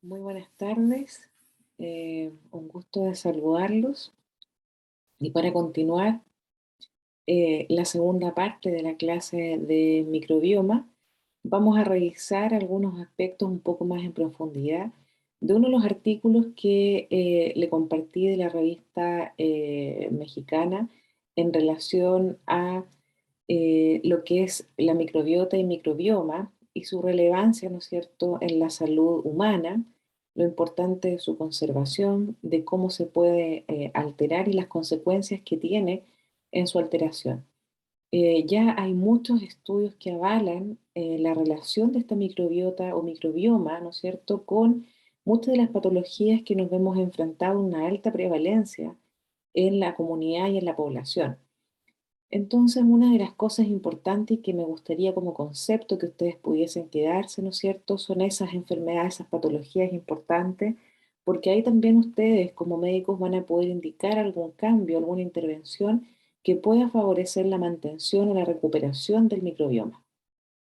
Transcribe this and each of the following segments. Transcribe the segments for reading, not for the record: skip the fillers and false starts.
Muy buenas tardes, un gusto de saludarlos. Y para continuar la segunda parte de la clase de microbioma, vamos a revisar algunos aspectos un poco más en profundidad de uno de los artículos que le compartí de la revista mexicana en relación a lo que es la microbiota y microbioma y su relevancia, ¿no es cierto?, en la salud humana, lo importante de su conservación, de cómo se puede alterar y las consecuencias que tiene en su alteración. Ya hay muchos estudios que avalan la relación de esta microbiota o microbioma, ¿no es cierto?, con muchas de las patologías que nos vemos enfrentados a una alta prevalencia en la comunidad y en la población. Entonces, una de las cosas importantes que me gustaría como concepto que ustedes pudiesen quedarse, ¿no es cierto?, son esas enfermedades, esas patologías importantes, porque ahí también ustedes como médicos van a poder indicar algún cambio, alguna intervención que pueda favorecer la mantención o la recuperación del microbioma.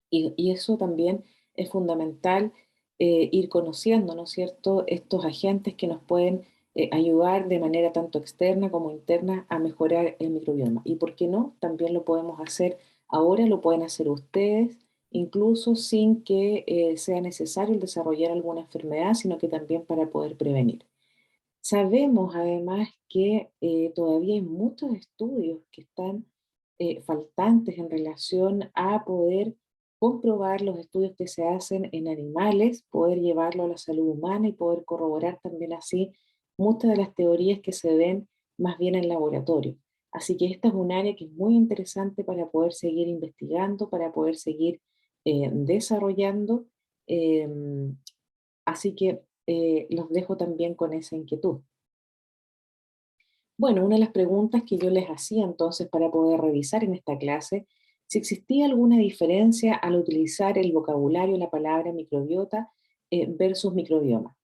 Y eso también es fundamental ir conociendo, ¿no es cierto?, estos agentes que nos pueden ayudar de manera tanto externa como interna a mejorar el microbioma. Y por qué no, también lo podemos hacer ahora, lo pueden hacer ustedes, incluso sin que sea necesario el desarrollar alguna enfermedad, sino que también para poder prevenir. Sabemos además que todavía hay muchos estudios que están faltantes en relación a poder comprobar los estudios que se hacen en animales, poder llevarlo a la salud humana y poder corroborar también así muchas de las teorías que se ven más bien en laboratorio. Así que esta es un área que es muy interesante para poder seguir investigando, para poder seguir desarrollando. em, Así que los dejo también con esa inquietud. Bueno, una de las preguntas que yo les hacía entonces para poder revisar en esta clase, si existía alguna diferencia al utilizar el vocabulario, la palabra microbiota versus microbioma.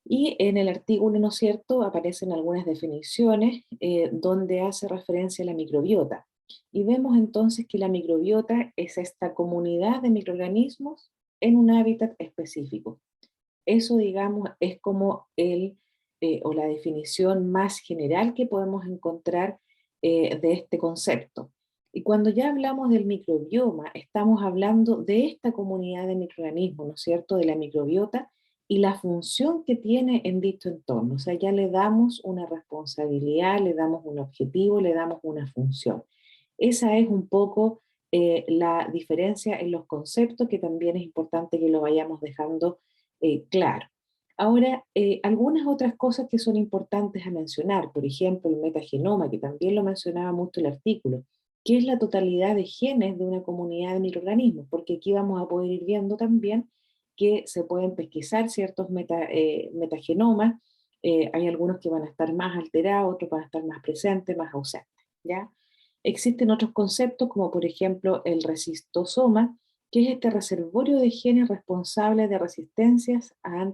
Y en el artículo, ¿no es cierto?, aparecen algunas definiciones donde hace referencia a la microbiota. Y vemos entonces que la microbiota es esta comunidad de microorganismos en un hábitat específico. Eso, digamos, es como o la definición más general que podemos encontrar de este concepto. Y cuando ya hablamos del microbioma, estamos hablando de esta comunidad de microorganismos, ¿no es cierto?, de la microbiota y la función que tiene en dicho entorno. O sea, ya le damos una responsabilidad, le damos un objetivo, le damos una función. Esa es un poco la diferencia en los conceptos que también es importante que lo vayamos dejando claro. Ahora, algunas otras cosas que son importantes a mencionar, por ejemplo, el metagenoma, que también lo mencionaba mucho el artículo, que es la totalidad de genes de una comunidad de microorganismos, porque aquí vamos a poder ir viendo también que se pueden pesquisar ciertos metagenomas, hay algunos que van a estar más alterados, otros van a estar más presentes, más ausentes, ¿ya? Existen otros conceptos como por ejemplo el resistosoma, que es este reservorio de genes responsable de resistencias a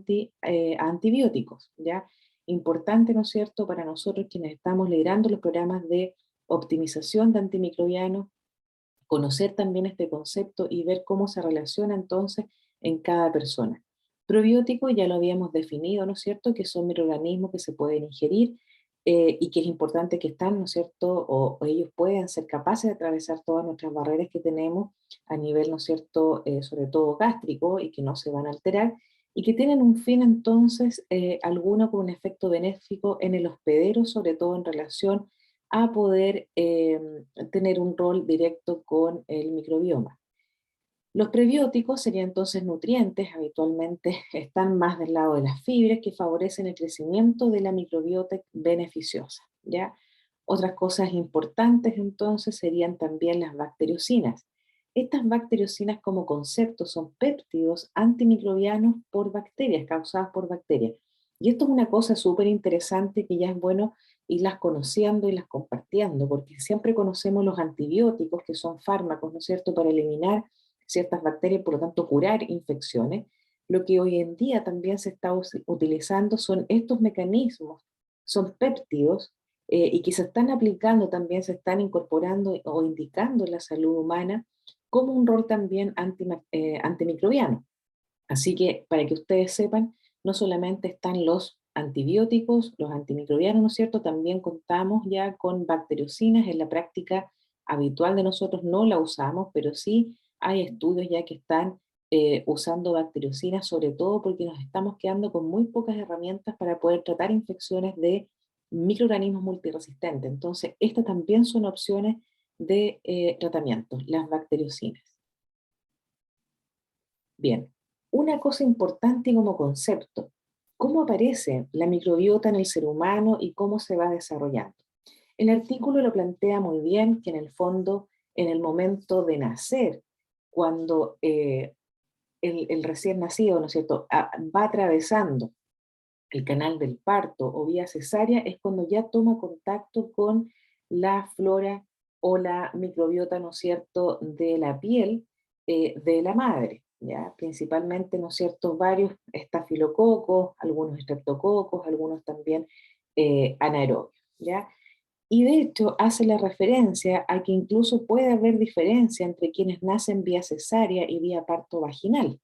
antibióticos, ¿ya? Importante, ¿no es cierto?, para nosotros quienes estamos liderando los programas de optimización de antimicrobianos, conocer también este concepto y ver cómo se relaciona entonces en cada persona. Probiótico ya lo habíamos definido, ¿no es cierto?, que son microorganismos que se pueden ingerir y que es importante que están, ¿no es cierto?, o ellos pueden ser capaces de atravesar todas nuestras barreras que tenemos a nivel, ¿no es cierto?, sobre todo gástrico y que no se van a alterar y que tienen un fin entonces, alguno con un efecto benéfico en el hospedero, sobre todo en relación a poder tener un rol directo con el microbioma. Los prebióticos serían entonces nutrientes, habitualmente están más del lado de las fibras que favorecen el crecimiento de la microbiota beneficiosa, ¿ya? Otras cosas importantes entonces serían también las bacteriocinas. Estas bacteriocinas como concepto son péptidos antimicrobianos por bacterias, causadas por bacterias. Y esto es una cosa súper interesante que ya es bueno irlas conociendo y las compartiendo, porque siempre conocemos los antibióticos, que son fármacos, ¿no es cierto?, para eliminar ciertas bacterias, por lo tanto curar infecciones. Lo que hoy en día también se está utilizando son estos mecanismos, son péptidos y que se están aplicando también, se están incorporando o indicando en la salud humana como un rol también antimicrobiano. Así que para que ustedes sepan, no solamente están los antibióticos, los antimicrobianos, ¿no es cierto? También contamos ya con bacteriocinas. En la práctica habitual de nosotros no la usamos, pero sí hay estudios ya que están usando bacteriocinas, sobre todo porque nos estamos quedando con muy pocas herramientas para poder tratar infecciones de microorganismos multiresistentes. Entonces, estas también son opciones de tratamiento, las bacteriocinas. Bien, una cosa importante como concepto, ¿cómo aparece la microbiota en el ser humano y cómo se va desarrollando? El artículo lo plantea muy bien, que en el fondo, en el momento de nacer, cuando el recién nacido, ¿no es cierto?, va atravesando el canal del parto o vía cesárea, es cuando ya toma contacto con la flora o la microbiota, ¿no es cierto?, de la piel de la madre, ¿ya? Principalmente, ¿no es cierto?, varios estafilococos, algunos estreptococos, algunos también anaerobios, ¿ya? Y de hecho hace la referencia a que incluso puede haber diferencia entre quienes nacen vía cesárea y vía parto vaginal,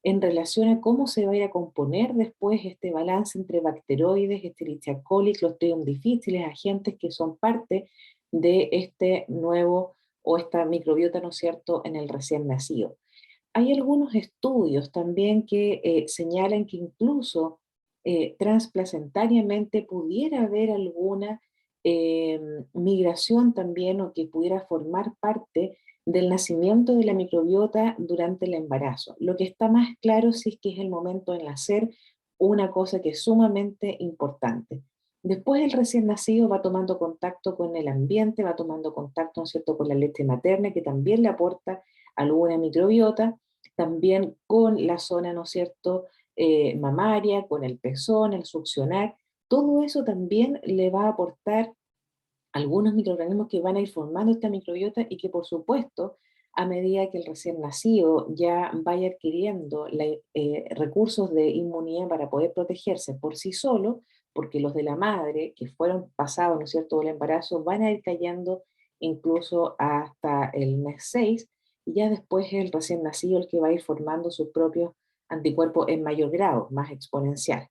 en relación a cómo se va a ir a componer después este balance entre bacteroides, Escherichia coli, Clostridium difficile, agentes que son parte de este nuevo o esta microbiota, ¿no es cierto?, en el recién nacido. Hay algunos estudios también que señalan que incluso transplacentariamente pudiera haber alguna eh, migración también o que pudiera formar parte del nacimiento de la microbiota durante el embarazo. Lo que está más claro sí es que es el momento de nacer, una cosa que es sumamente importante. Después el recién nacido va tomando contacto con el ambiente, va tomando contacto, ¿no es cierto?, con la leche materna, que también le aporta alguna microbiota, también con la zona, ¿no es cierto?, mamaria, con el pezón, el succionar. Todo eso también le va a aportar algunos microorganismos que van a ir formando esta microbiota y que por supuesto, a medida que el recién nacido ya vaya adquiriendo recursos de inmunidad para poder protegerse por sí solo, porque los de la madre que fueron pasados, ¿no es cierto?, el embarazo van a ir cayendo incluso hasta el mes 6 y ya después es el recién nacido el que va a ir formando sus propios anticuerpos en mayor grado, más exponencial.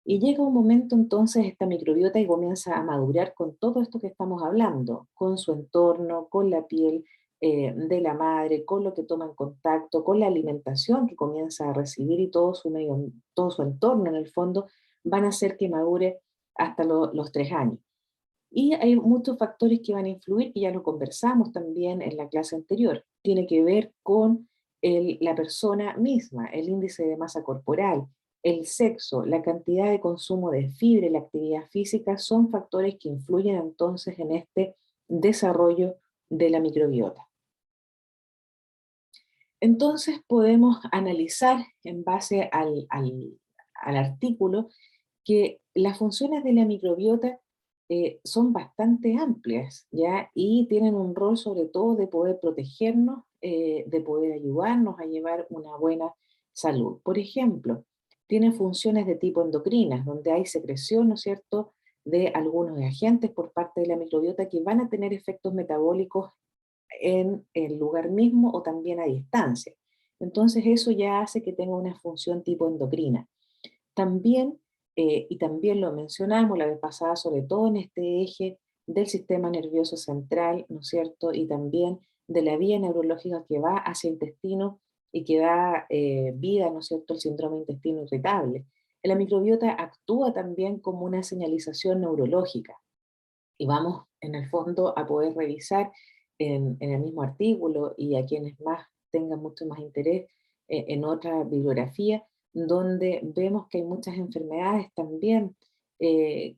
Y llega un momento entonces esta microbiota y comienza a madurar con todo esto que estamos hablando, con su entorno, con la piel de la madre, con lo que toma en contacto, con la alimentación que comienza a recibir y todo su medio, todo su entorno en el fondo van a hacer que madure hasta los 3 años. Y hay muchos factores que van a influir, que ya lo conversamos también en la clase anterior. Tiene que ver con la persona misma, el índice de masa corporal, el sexo, la cantidad de consumo de fibra y la actividad física son factores que influyen entonces en este desarrollo de la microbiota. Entonces podemos analizar en base al artículo que las funciones de la microbiota son bastante amplias, ¿ya? Y tienen un rol sobre todo de poder protegernos, de poder ayudarnos a llevar una buena salud. Por ejemplo, tiene funciones de tipo endocrinas, donde hay secreción, ¿no es cierto?, de algunos agentes por parte de la microbiota que van a tener efectos metabólicos en el lugar mismo o también a distancia. Entonces eso ya hace que tenga una función tipo endocrina. También, y también lo mencionamos la vez pasada, sobre todo en este eje del sistema nervioso central, ¿no es cierto? Y también de la vía neurológica que va hacia el intestino y que da vida, ¿no es cierto?, al síndrome de intestino irritable. La microbiota actúa también como una señalización neurológica y vamos en el fondo a poder revisar en el mismo artículo y a quienes más tengan mucho más interés en otra bibliografía, donde vemos que hay muchas enfermedades también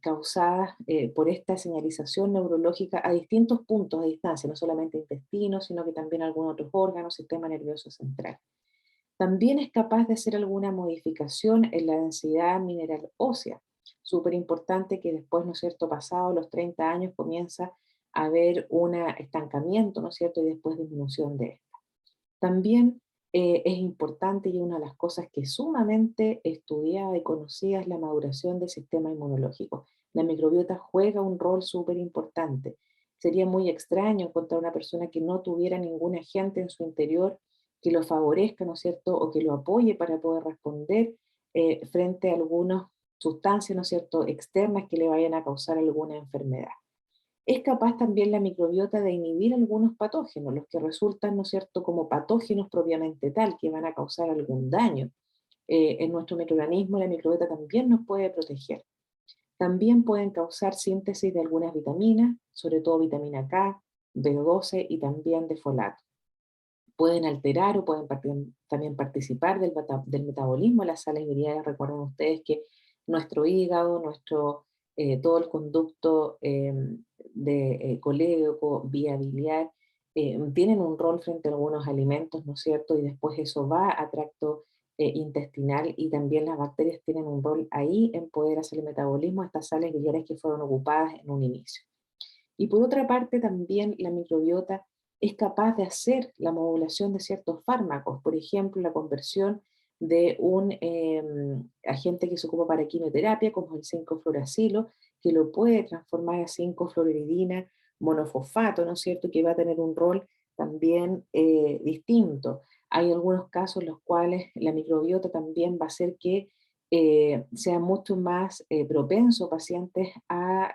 causadas por esta señalización neurológica a distintos puntos de distancia, no solamente intestino, sino que también algunos otros órganos, sistema nervioso central. También es capaz de hacer alguna modificación en la densidad mineral ósea. Súper importante que después, ¿no es cierto?, pasado los 30 años comienza a haber un estancamiento, ¿no es cierto?, y después disminución de esta. También es importante y una de las cosas que es sumamente estudiada y conocida es la maduración del sistema inmunológico. La microbiota juega un rol súper importante. Sería muy extraño encontrar una persona que no tuviera ningún agente en su interior que lo favorezca, ¿no es cierto?, o que lo apoye para poder responder frente a algunas sustancias, ¿no es cierto?, externas que le vayan a causar alguna enfermedad. Es capaz también la microbiota de inhibir algunos patógenos, los que resultan, ¿no es cierto?, como patógenos propiamente tal, que van a causar algún daño. En nuestro microorganismo, la microbiota también nos puede proteger. También pueden causar síntesis de algunas vitaminas, sobre todo vitamina K, B12 y también de folato. Pueden alterar o pueden también participar del metabolismo de las sales biliares. Recuerden ustedes que nuestro hígado, todo el conducto colédoco, vía biliar, tienen un rol frente a algunos alimentos, ¿no es cierto? Y después eso va a tracto intestinal, y también las bacterias tienen un rol ahí en poder hacer el metabolismo de estas sales biliares que fueron ocupadas en un inicio. Y por otra parte, también la microbiota es capaz de hacer la modulación de ciertos fármacos, por ejemplo, la conversión de un agente que se ocupa para quimioterapia, como el 5-fluoracilo, que lo puede transformar a 5-fluoridina monofosfato, ¿no es cierto?, que va a tener un rol también distinto. Hay algunos casos en los cuales la microbiota también va a hacer que sea mucho más propenso pacientes a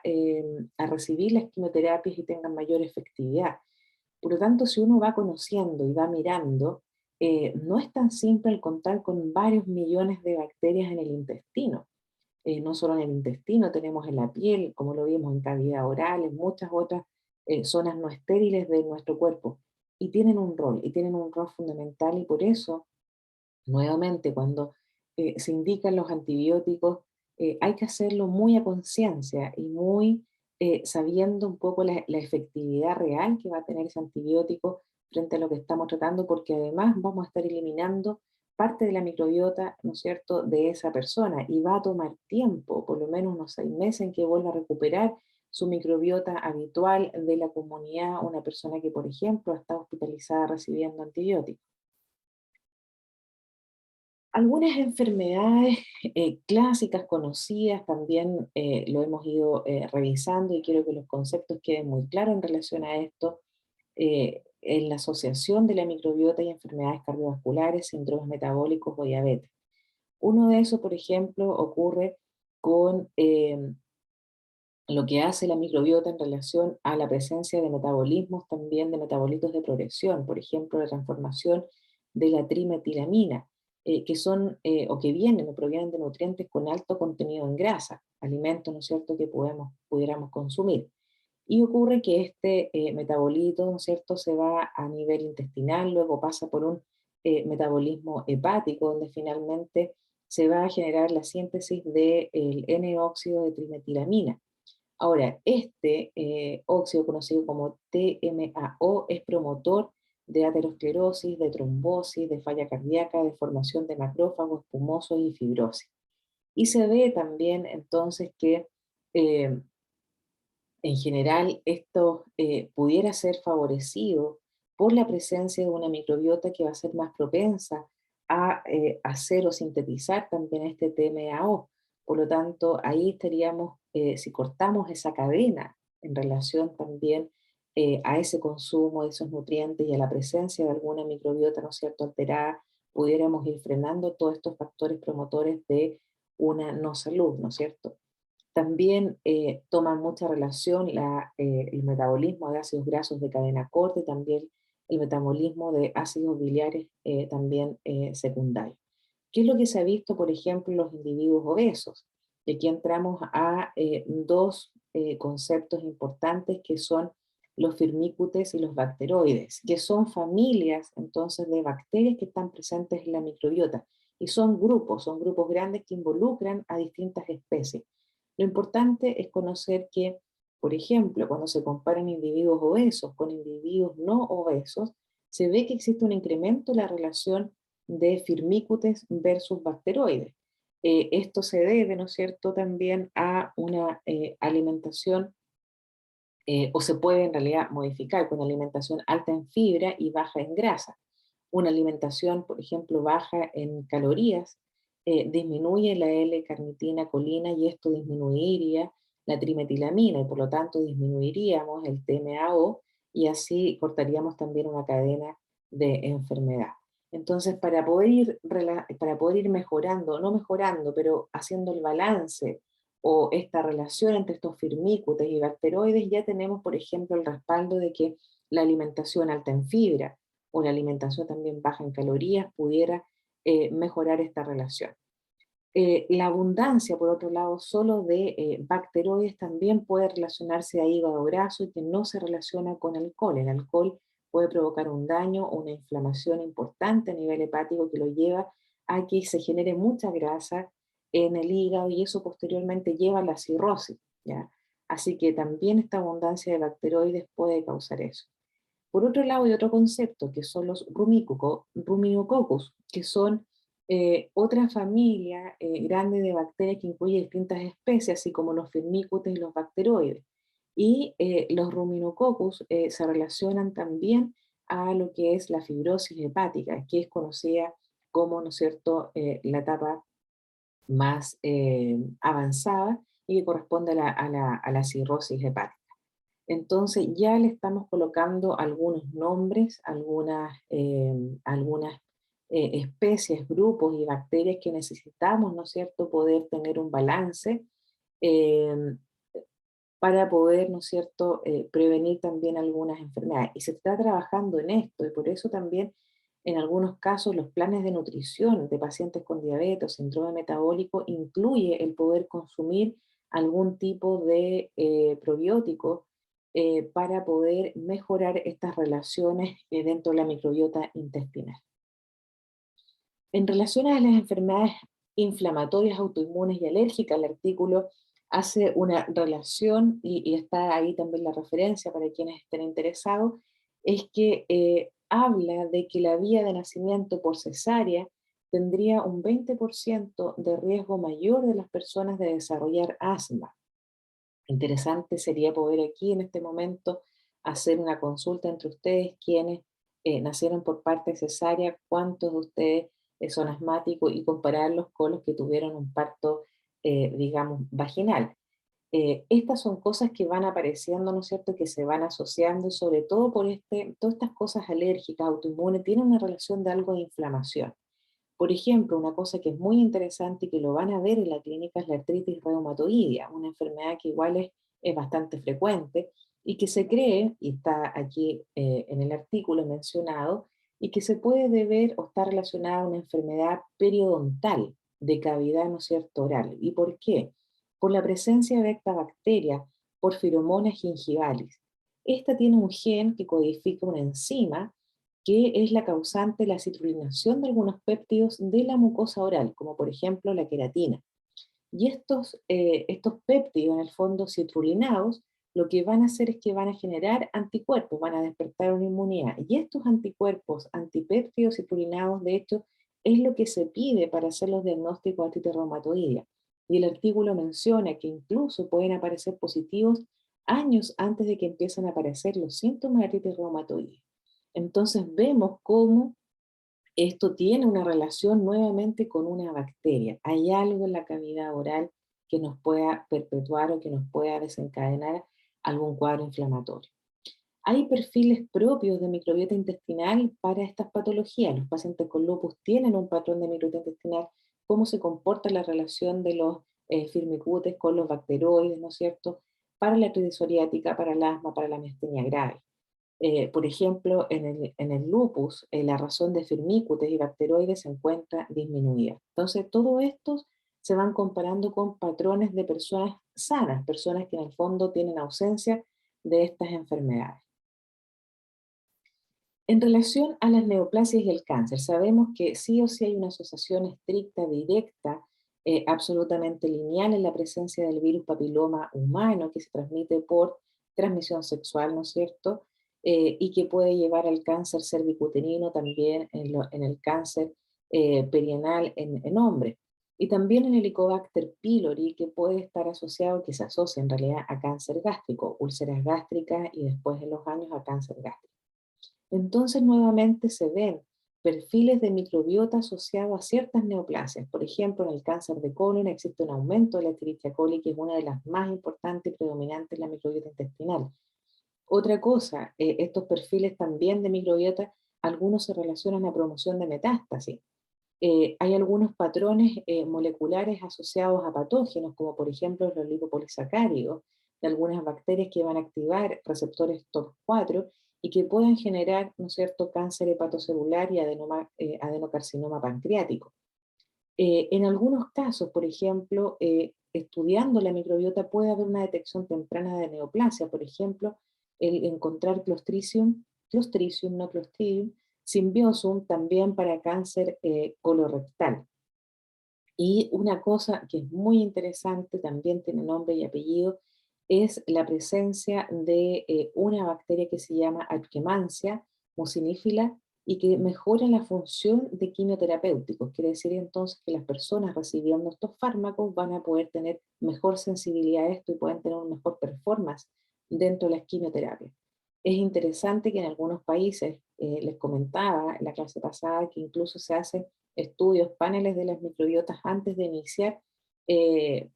recibir las quimioterapias y tengan mayor efectividad. Por lo tanto, si uno va conociendo y va mirando, no es tan simple el contar con varios millones de bacterias en el intestino. No solo en el intestino, tenemos en la piel, como lo vimos, en cavidad oral, en muchas otras zonas no estériles de nuestro cuerpo. Y tienen un rol fundamental, y por eso, nuevamente, cuando se indican los antibióticos, hay que hacerlo muy a conciencia y muy sabiendo un poco la efectividad real que va a tener ese antibiótico frente a lo que estamos tratando, porque además vamos a estar eliminando parte de la microbiota, ¿no es cierto?, de esa persona, y va a tomar tiempo, por lo menos unos 6 meses, en que vuelva a recuperar su microbiota habitual de la comunidad, una persona que, por ejemplo, está hospitalizada recibiendo antibióticos. Algunas enfermedades clásicas conocidas también lo hemos ido revisando, y quiero que los conceptos queden muy claros en relación a esto. En la asociación de la microbiota y enfermedades cardiovasculares, síndromes metabólicos o diabetes. Uno de esos, por ejemplo, ocurre con lo que hace la microbiota en relación a la presencia de metabolismos, también de metabolitos de progresión, por ejemplo, la transformación de la trimetilamina, que son o que vienen o provienen de nutrientes con alto contenido en grasa, alimentos, ¿no es cierto?, que pudiéramos consumir. Y ocurre que este metabolito, ¿no es cierto?, se va a nivel intestinal, luego pasa por un metabolismo hepático, donde finalmente se va a generar la síntesis del N-óxido de trimetilamina. Ahora, este óxido, conocido como TMAO, es promotor de aterosclerosis, de trombosis, de falla cardíaca, de formación de macrófagos espumosos y fibrosis. Y se ve también entonces que eh, en general esto pudiera ser favorecido por la presencia de una microbiota que va a ser más propensa a hacer o sintetizar también este TMAO. Por lo tanto, ahí estaríamos, si cortamos esa cadena en relación también a ese consumo de esos nutrientes y a la presencia de alguna microbiota, ¿no es cierto?, alterada, pudiéramos ir frenando todos estos factores promotores de una no salud, ¿no es cierto? También toman mucha relación el metabolismo de ácidos grasos de cadena corta, y también el metabolismo de ácidos biliares también secundarios. ¿Qué es lo que se ha visto, por ejemplo, en los individuos obesos? Y aquí entramos a dos conceptos importantes, que son los firmicutes y los bacteroides, que son familias entonces de bacterias que están presentes en la microbiota, y son grupos grandes que involucran a distintas especies. Lo importante es conocer que, por ejemplo, cuando se comparan individuos obesos con individuos no obesos, se ve que existe un incremento en la relación de firmicutes versus bacteroides. Esto se debe, ¿no es cierto?, también a una alimentación, o se puede en realidad modificar con alimentación alta en fibra y baja en grasa. Una alimentación, por ejemplo, baja en calorías, disminuye la L-carnitina colina, y esto disminuiría la trimetilamina, y por lo tanto disminuiríamos el TMAO, y así cortaríamos también una cadena de enfermedad. Entonces, para poder ir mejorando, no mejorando, pero haciendo el balance o esta relación entre estos firmicutes y bacteroides, ya tenemos, por ejemplo, el respaldo de que la alimentación alta en fibra o la alimentación también baja en calorías pudiera mejorar esta relación. La abundancia, por otro lado, solo de bacteroides también puede relacionarse a hígado graso y que no se relaciona con alcohol. El alcohol puede provocar un daño o una inflamación importante a nivel hepático que lo lleva a que se genere mucha grasa en el hígado y eso posteriormente lleva a la cirrosis, ¿ya? Así que también esta abundancia de bacteroides puede causar eso. Por otro lado, hay otro concepto que son los ruminococcus, que son otra familia grande de bacterias que incluye distintas especies, así como los firmicutes y los bacteroides. Y los ruminococcus se relacionan también a lo que es la fibrosis hepática, que es conocida como, ¿no es cierto?, la etapa más avanzada y que corresponde a la cirrosis hepática. Entonces ya le estamos colocando algunos nombres, algunas especies, grupos y bacterias que necesitamos, ¿no es cierto?, poder tener un balance eh, para poder, ¿no es cierto?, prevenir también algunas enfermedades. Y se está trabajando en esto y por eso también en algunos casos los planes de nutrición de pacientes con diabetes, síndrome metabólico, incluye el poder consumir algún tipo de probiótico para poder mejorar estas relaciones dentro de la microbiota intestinal. En relación a las enfermedades inflamatorias, autoinmunes y alérgicas, el artículo hace una relación, y está ahí también la referencia para quienes estén interesados, es que habla de que la vía de nacimiento por cesárea tendría un 20% de riesgo mayor de las personas de desarrollar asma. Interesante sería poder aquí en este momento hacer una consulta entre ustedes, quienes nacieron por parte cesárea, cuántos de ustedes son asmáticos y compararlos con los que tuvieron un parto, digamos, vaginal. Estas son cosas que van apareciendo, ¿no es cierto?, que se van asociando, sobre todo por todas estas cosas alérgicas, autoinmunes, tienen una relación de algo de inflamación. Por ejemplo, una cosa que es muy interesante y que lo van a ver en la clínica es la artritis reumatoidea, una enfermedad que igual es bastante frecuente y que se cree, y está aquí en el artículo mencionado, y que se puede deber o está relacionada a una enfermedad periodontal de cavidad, ¿no es cierto?, oral. ¿Y por qué? Por la presencia de esta bacteria, Porphyromonas gingivalis. Esta tiene un gen que codifica una enzima que es la causante de la citrulinación de algunos péptidos de la mucosa oral, como por ejemplo la queratina. Y estos péptidos, en el fondo citrulinados, lo que van a hacer es que van a generar anticuerpos, van a despertar una inmunidad. Y estos anticuerpos, antipéptidos citrulinados, de hecho, es lo que se pide para hacer los diagnósticos de artritis reumatoidea. Y el artículo menciona que incluso pueden aparecer positivos años antes de que empiecen a aparecer los síntomas de artritis reumatoidea. Entonces vemos cómo esto tiene una relación nuevamente con una bacteria. Hay algo en la cavidad oral que nos pueda perpetuar o que nos pueda desencadenar algún cuadro inflamatorio. Hay perfiles propios de microbiota intestinal para estas patologías. Los pacientes con lupus tienen un patrón de microbiota intestinal, cómo se comporta la relación de los firmicutes con los bacteroides, ¿no es cierto?, para la artritis psoriática, para el asma, para la miastenia grave. Por ejemplo, en el lupus, la razón de firmicutes y bacteroides se encuentra disminuida. Entonces, todo esto se van comparando con patrones de personas sanas, personas que en el fondo tienen ausencia de estas enfermedades. En relación a las neoplasias y el cáncer, sabemos que sí o sí hay una asociación estricta, directa, absolutamente lineal en la presencia del virus papiloma humano que se transmite por transmisión sexual, ¿no es cierto? Y que puede llevar al cáncer cervicuterino también en el cáncer perianal en hombres. Y también en el Helicobacter pylori, que puede estar asociado, que se asocia en realidad a cáncer gástrico, úlceras gástricas y después en los años a cáncer gástrico. Entonces nuevamente se ven perfiles de microbiota asociados a ciertas neoplasias. Por ejemplo, en el cáncer de colon existe un aumento de la Escherichia coli, que es una de las más importantes y predominantes en la microbiota intestinal. Otra cosa, estos perfiles también de microbiota algunos se relacionan a promoción de metástasis. Hay algunos patrones moleculares asociados a patógenos, como por ejemplo los lipopolisacáridos, de algunas bacterias que van a activar receptores TOP4 y que pueden generar, ¿no es cierto?, cáncer hepatocelular y adenocarcinoma pancreático. En algunos casos, por ejemplo, estudiando la microbiota puede haber una detección temprana de neoplasia, por ejemplo, el encontrar Clostridium, no Clostridium, Symbiosum también para cáncer colorectal. Y una cosa que es muy interesante, también tiene nombre y apellido, es la presencia de una bacteria que se llama Akkermansia mucinífila y que mejora la función de quimioterapéuticos. Quiere decir entonces que las personas recibiendo estos fármacos van a poder tener mejor sensibilidad a esto y pueden tener una mejor performance dentro de las quimioterapias. Es interesante que en algunos países, les comentaba en la clase pasada, que incluso se hacen estudios, paneles de las microbiotas antes de iniciar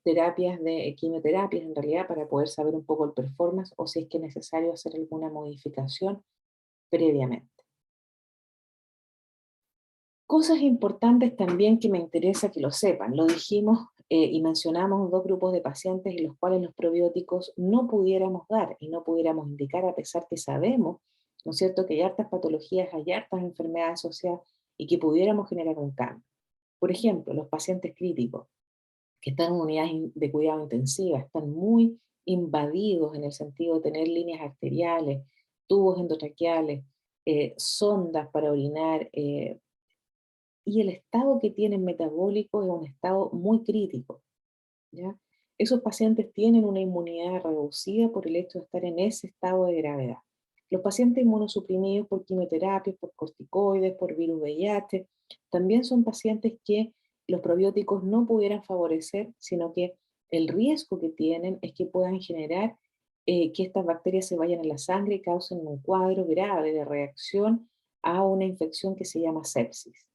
terapias de quimioterapias en realidad para poder saber un poco el performance o si es que es necesario hacer alguna modificación previamente. Cosas importantes también que me interesa que lo sepan. Lo dijimos y mencionamos dos grupos de pacientes en los cuales los probióticos no pudiéramos dar y no pudiéramos indicar a pesar que sabemos, ¿no es cierto?, que hay hartas patologías, hay hartas enfermedades asociadas y que pudiéramos generar un cambio. Por ejemplo, los pacientes críticos que están en unidades de cuidado intensiva, están muy invadidos en el sentido de tener líneas arteriales, tubos endotraqueales, sondas para orinar, y el estado que tienen metabólico es un estado muy crítico, ¿ya? Esos pacientes tienen una inmunidad reducida por el hecho de estar en ese estado de gravedad. Los pacientes inmunosuprimidos por quimioterapias, por corticoides, por virus VIH, también son pacientes que los probióticos no pudieran favorecer, sino que el riesgo que tienen es que puedan generar que estas bacterias se vayan a la sangre y causen un cuadro grave de reacción a una infección que se llama sepsis.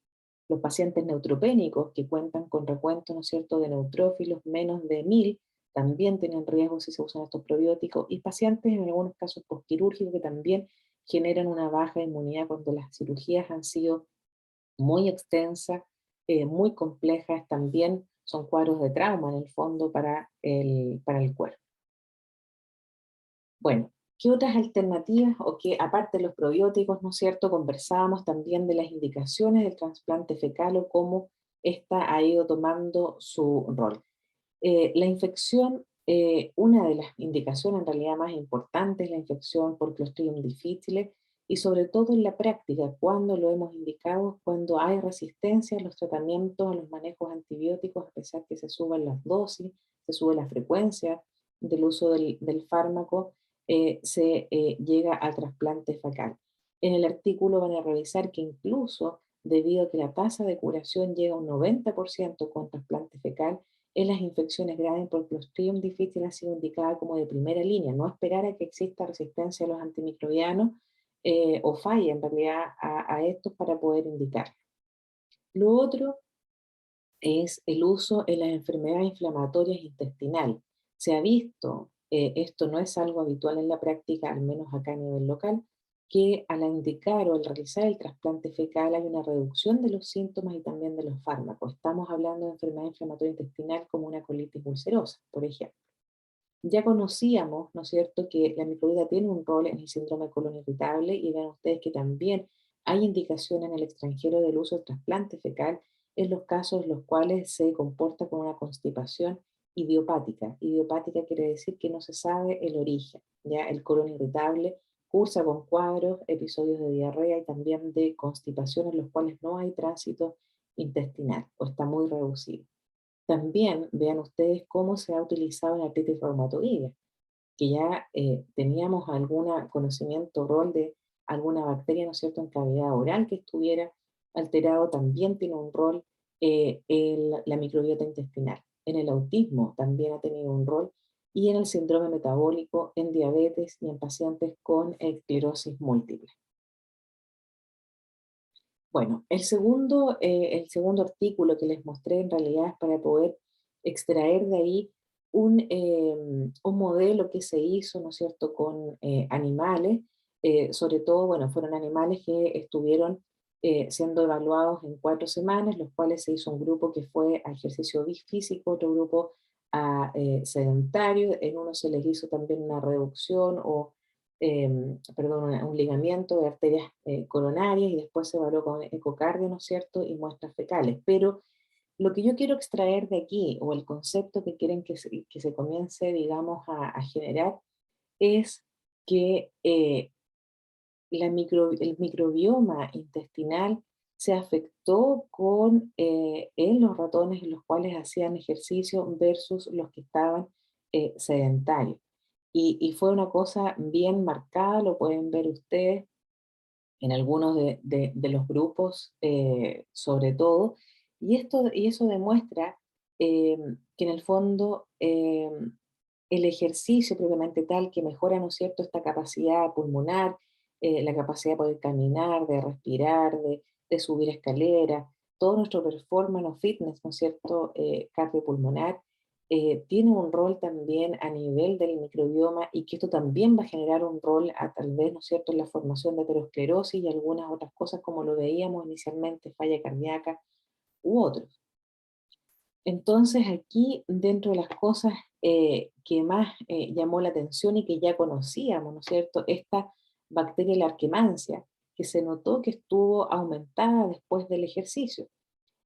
Los pacientes neutropénicos que cuentan con recuento, ¿no es cierto?, de neutrófilos menos de 1000, también tienen riesgo si se usan estos probióticos, y pacientes en algunos casos postquirúrgicos que también generan una baja inmunidad cuando las cirugías han sido muy extensas, muy complejas, también son cuadros de trauma en el fondo para el cuerpo. Bueno, ¿qué otras alternativas o qué, aparte de los probióticos, ¿no es cierto? Conversábamos también de las indicaciones del trasplante fecal o cómo esta ha ido tomando su rol. La infección, una de las indicaciones en realidad más importantes es la infección por Clostridium difficile y sobre todo en la práctica, cuando lo hemos indicado, cuando hay resistencia a los tratamientos, a los manejos antibióticos, a pesar que se suban las dosis, se sube la frecuencia del uso del fármaco, se llega al trasplante fecal. En el artículo van a revisar que incluso debido a que la tasa de curación llega a un 90% con trasplante fecal, en las infecciones graves por Clostridium difficile ha sido indicada como de primera línea, no esperar a que exista resistencia a los antimicrobianos o falla en realidad a estos para poder indicar. Lo otro es el uso en las enfermedades inflamatorias intestinales. Se ha visto, esto no es algo habitual en la práctica, al menos acá a nivel local, que al indicar o al realizar el trasplante fecal hay una reducción de los síntomas y también de los fármacos. Estamos hablando de enfermedad inflamatoria intestinal como una colitis ulcerosa, por ejemplo. Ya conocíamos, ¿no es cierto?, que la microbiota tiene un rol en el síndrome de colon irritable y vean ustedes que también hay indicación en el extranjero del uso del trasplante fecal en los casos en los cuales se comporta con una constipación idiopática. Idiopática quiere decir que no se sabe el origen, ¿ya? El colon irritable cursa con cuadros, episodios de diarrea y también de constipación en los cuales no hay tránsito intestinal o está muy reducido. También vean ustedes cómo se ha utilizado en artritis reumatoidea, que ya teníamos algún conocimiento, rol de alguna bacteria, ¿no es cierto?, en cavidad oral que estuviera alterado, también tiene un rol en la microbiota intestinal. En el autismo también ha tenido un rol y en el síndrome metabólico, en diabetes y en pacientes con esclerosis múltiple. Bueno, el segundo artículo que les mostré en realidad es para poder extraer de ahí un modelo que se hizo, ¿no es cierto?, con animales Sobre todo, bueno, fueron animales que estuvieron siendo evaluados en 4 semanas, los cuales se hizo un grupo que fue a ejercicio físico, otro grupo a sedentario, en uno se les hizo también una reducción o, perdón, un ligamiento de arterias coronarias y después se evaluó con ecocardio, ¿no es cierto?, y muestras fecales. Pero lo que yo quiero extraer de aquí, o el concepto que quieren que se comience, digamos, a generar, es que el microbioma intestinal se afectó en los ratones en los cuales hacían ejercicio versus los que estaban sedentarios. Y fue una cosa bien marcada, lo pueden ver ustedes en algunos de los grupos, sobre todo, y eso demuestra que en el fondo el ejercicio propiamente tal que mejora, ¿no es cierto?, esta capacidad pulmonar, la capacidad de poder caminar, de respirar, de subir escaleras, todo nuestro performance o fitness, ¿no es cierto?, cardiopulmonar, tiene un rol también a nivel del microbioma y que esto también va a generar un rol tal vez, ¿no es cierto?, en la formación de aterosclerosis y algunas otras cosas como lo veíamos inicialmente, falla cardíaca u otros. Entonces aquí, dentro de las cosas que más llamó la atención y que ya conocíamos, ¿no es cierto?, esta bacteria, la Arquemancia, que se notó que estuvo aumentada después del ejercicio.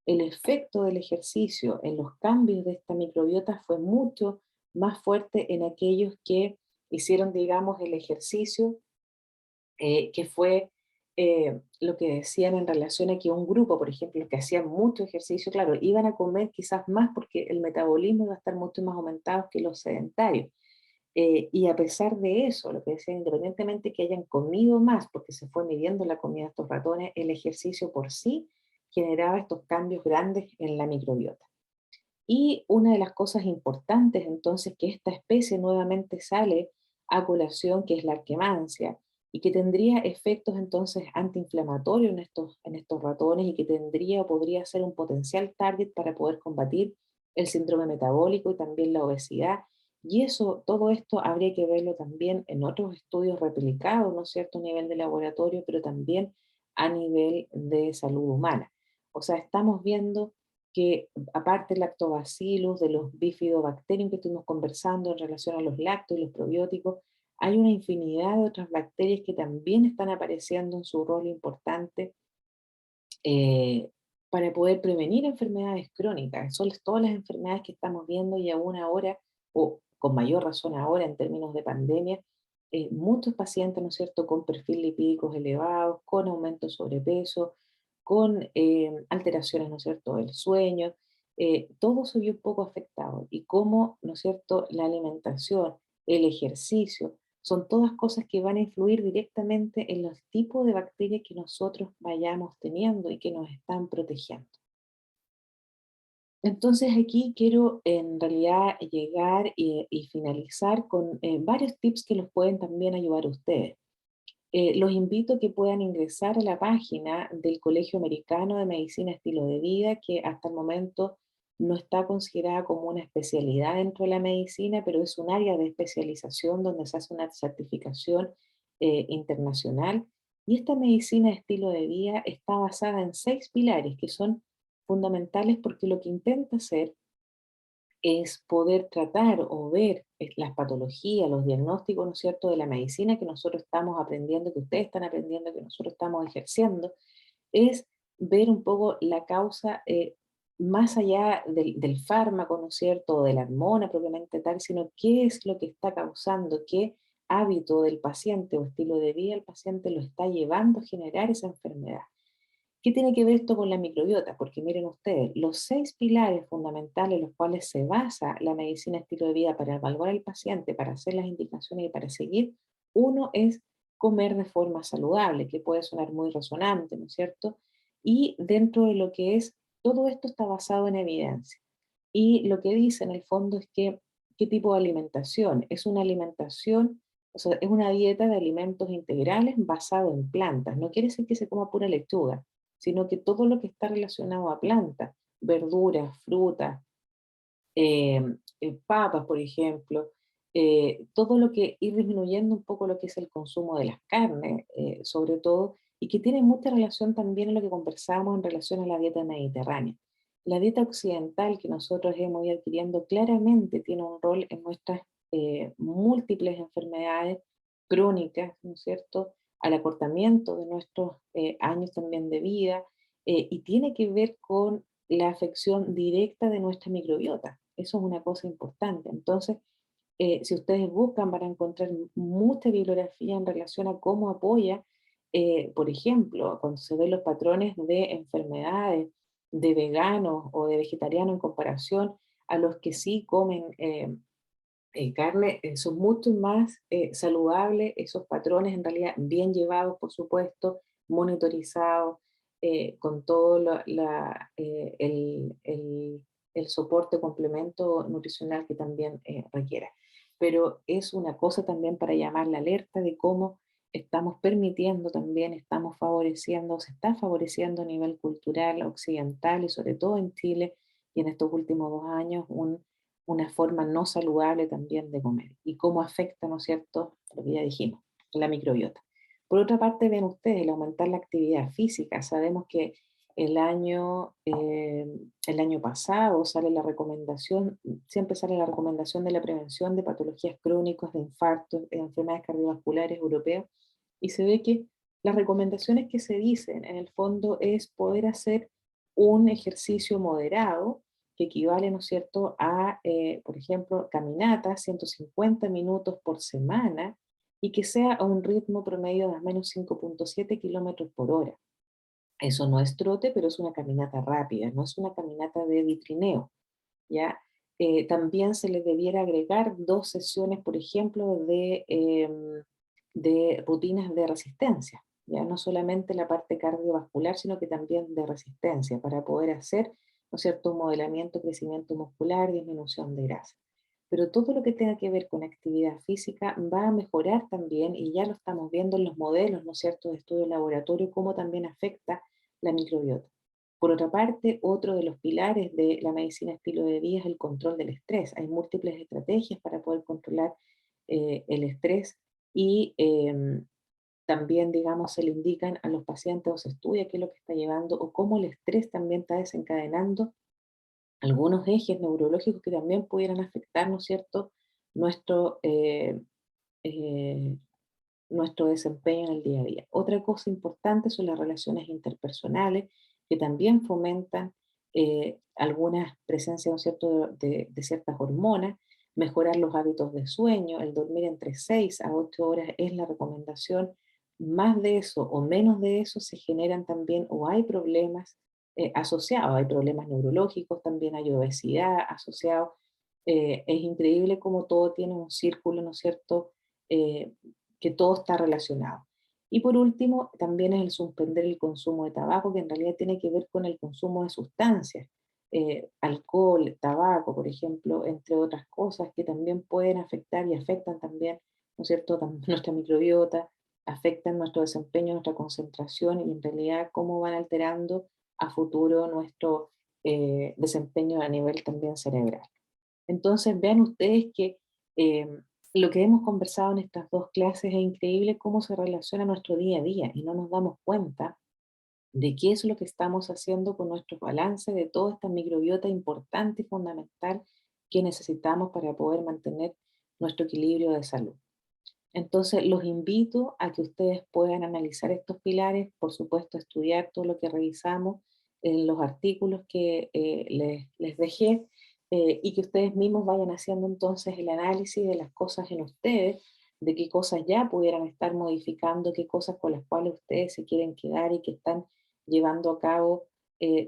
El efecto del ejercicio en los cambios de esta microbiota fue mucho más fuerte en aquellos que hicieron, digamos, el ejercicio, que fue lo que decían en relación a que un grupo, por ejemplo, los que hacían mucho ejercicio, claro, iban a comer quizás más porque el metabolismo iba a estar mucho más aumentado que los sedentarios. Y a pesar de eso, lo que decían, independientemente que hayan comido más, porque se fue midiendo la comida de estos ratones, el ejercicio por sí generaba estos cambios grandes en la microbiota. Y una de las cosas importantes entonces que esta especie nuevamente sale a colación, que es la arquemancia, y que tendría efectos entonces antiinflamatorios en estos ratones y que tendría o podría ser un potencial target para poder combatir el síndrome metabólico y también la obesidad. Y eso, todo esto habría que verlo también en otros estudios replicados, ¿no es cierto?, a nivel de laboratorio, pero también a nivel de salud humana. O sea, estamos viendo que aparte del lactobacillus, de los bifidobacterium que estuvimos conversando en relación a los lácteos y los probióticos, hay una infinidad de otras bacterias que también están apareciendo en su rol importante eh, para poder prevenir enfermedades crónicas. Son todas las enfermedades que estamos viendo y aún ahora, o con mayor razón ahora en términos de pandemia, muchos pacientes, ¿no es cierto?, con perfil lipídicos elevados, con aumento de sobrepeso, con alteraciones, ¿no es cierto?, del sueño, todo se vio un poco afectado. Y cómo, ¿no es cierto?, la alimentación, el ejercicio, son todas cosas que van a influir directamente en los tipos de bacterias que nosotros vayamos teniendo y que nos están protegiendo. Entonces aquí quiero en realidad llegar y finalizar con varios tips que los pueden también ayudar a ustedes. Los invito a que puedan ingresar a la página del Colegio Americano de Medicina Estilo de Vida, que hasta el momento no está considerada como una especialidad dentro de la medicina, pero es un área de especialización donde se hace una certificación internacional. Y esta medicina de estilo de vida está basada en 6 pilares que son fundamentales porque lo que intenta hacer es poder tratar o ver las patologías, los diagnósticos, ¿no es cierto?, de la medicina que nosotros estamos aprendiendo, que ustedes están aprendiendo, que nosotros estamos ejerciendo, es ver un poco la causa más allá del fármaco, ¿no es cierto?, o de la hormona propiamente tal, sino qué es lo que está causando, qué hábito del paciente o estilo de vida del paciente lo está llevando a generar esa enfermedad. ¿Qué tiene que ver esto con la microbiota? Porque miren ustedes, los 6 pilares fundamentales en los cuales se basa la medicina estilo de vida para evaluar al paciente, para hacer las indicaciones y para seguir, uno es comer de forma saludable, que puede sonar muy resonante, ¿no es cierto? Y dentro de lo que es, todo esto está basado en evidencia. Y lo que dice en el fondo es que, ¿qué tipo de alimentación? Es una alimentación, o sea, es una dieta de alimentos integrales basado en plantas. No quiere decir que se coma pura lechuga, sino que todo lo que está relacionado a plantas, verduras, frutas, papas, por ejemplo, todo lo que ir disminuyendo un poco lo que es el consumo de las carnes, sobre todo, y que tiene mucha relación también en lo que conversábamos en relación a la dieta mediterránea. La dieta occidental que nosotros hemos ido adquiriendo claramente tiene un rol en nuestras múltiples enfermedades crónicas, ¿no es cierto?, al acortamiento de nuestros años también de vida, y tiene que ver con la afección directa de nuestra microbiota. Eso es una cosa importante. Entonces, si ustedes buscan, van a encontrar mucha bibliografía en relación a cómo apoya, por ejemplo, cuando se ven los patrones de enfermedades de veganos o de vegetarianos en comparación a los que sí comen carne, son mucho más saludables esos patrones, en realidad bien llevados, por supuesto, monitorizados, con todo el soporte, complemento nutricional que también requiera. Pero es una cosa también para llamar la alerta de cómo estamos permitiendo también, estamos favoreciendo, se está favoreciendo a nivel cultural, occidental y sobre todo en Chile y en estos últimos 2 años una forma no saludable también de comer y cómo afecta, ¿no es cierto?, lo que ya dijimos, la microbiota. Por otra parte, ven ustedes, el aumentar la actividad física. Sabemos que el año pasado sale la recomendación, siempre sale la recomendación de la prevención de patologías crónicas, de infartos, de enfermedades cardiovasculares europeas, y se ve que las recomendaciones que se dicen en el fondo es poder hacer un ejercicio moderado, que equivale, ¿no es cierto?, a, por ejemplo, caminatas, 150 minutos por semana, y que sea a un ritmo promedio de al menos 5,7 kilómetros por hora. Eso no es trote, pero es una caminata rápida, no es una caminata de vitrineo, ¿ya? También se le debiera agregar 2 sesiones, por ejemplo, de rutinas de resistencia, ya no solamente la parte cardiovascular, sino que también de resistencia, para poder hacer, ¿no es cierto?, un modelamiento, crecimiento muscular, disminución de grasa. Pero todo lo que tenga que ver con actividad física va a mejorar también, y ya lo estamos viendo en los modelos, ¿no es cierto?, de estudio de laboratorio, cómo también afecta la microbiota. Por otra parte, otro de los pilares de la medicina estilo de vida es el control del estrés. Hay múltiples estrategias para poder controlar el estrés y también, digamos, se le indican a los pacientes o se estudia qué es lo que está llevando o cómo el estrés también está desencadenando algunos ejes neurológicos que también pudieran afectar, ¿no es cierto?, nuestro, eh, nuestro desempeño en el día a día. Otra cosa importante son las relaciones interpersonales, que también fomentan algunas presencias, ¿no es cierto?, de ciertas hormonas, mejorar los hábitos de sueño, el dormir entre 6 a 8 horas es la recomendación. Más de eso o menos de eso se generan también o hay problemas asociados, hay problemas neurológicos, también hay obesidad asociados. Es increíble cómo todo tiene un círculo, ¿no es cierto?, eh, que todo está relacionado. Y por último, también es el suspender el consumo de tabaco, que en realidad tiene que ver con el consumo de sustancias, alcohol, tabaco, por ejemplo, entre otras cosas que también pueden afectar y afectan también, ¿no es cierto?, nuestra microbiota, afectan nuestro desempeño, nuestra concentración y en realidad cómo van alterando a futuro nuestro desempeño a nivel también cerebral. Entonces, vean ustedes que eh, lo que hemos conversado en estas 2 clases es increíble cómo se relaciona nuestro día a día y no nos damos cuenta de qué es lo que estamos haciendo con nuestro balance de toda esta microbiota importante y fundamental que necesitamos para poder mantener nuestro equilibrio de salud. Entonces, los invito a que ustedes puedan analizar estos pilares, por supuesto, estudiar todo lo que revisamos en los artículos que les dejé, y que ustedes mismos vayan haciendo entonces el análisis de las cosas en ustedes, de qué cosas ya pudieran estar modificando, qué cosas con las cuales ustedes se quieren quedar y que están llevando a cabo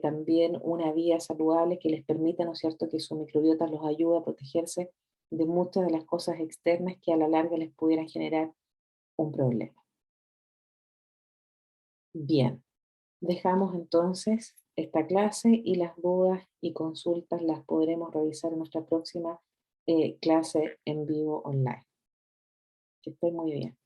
también una vida saludable que les permita, ¿no es cierto?, que su microbiota los ayude a protegerse de muchas de las cosas externas que a la larga les pudieran generar un problema. Bien, dejamos entonces esta clase y las dudas y consultas las podremos revisar en nuestra próxima clase en vivo online. Que estén muy bien.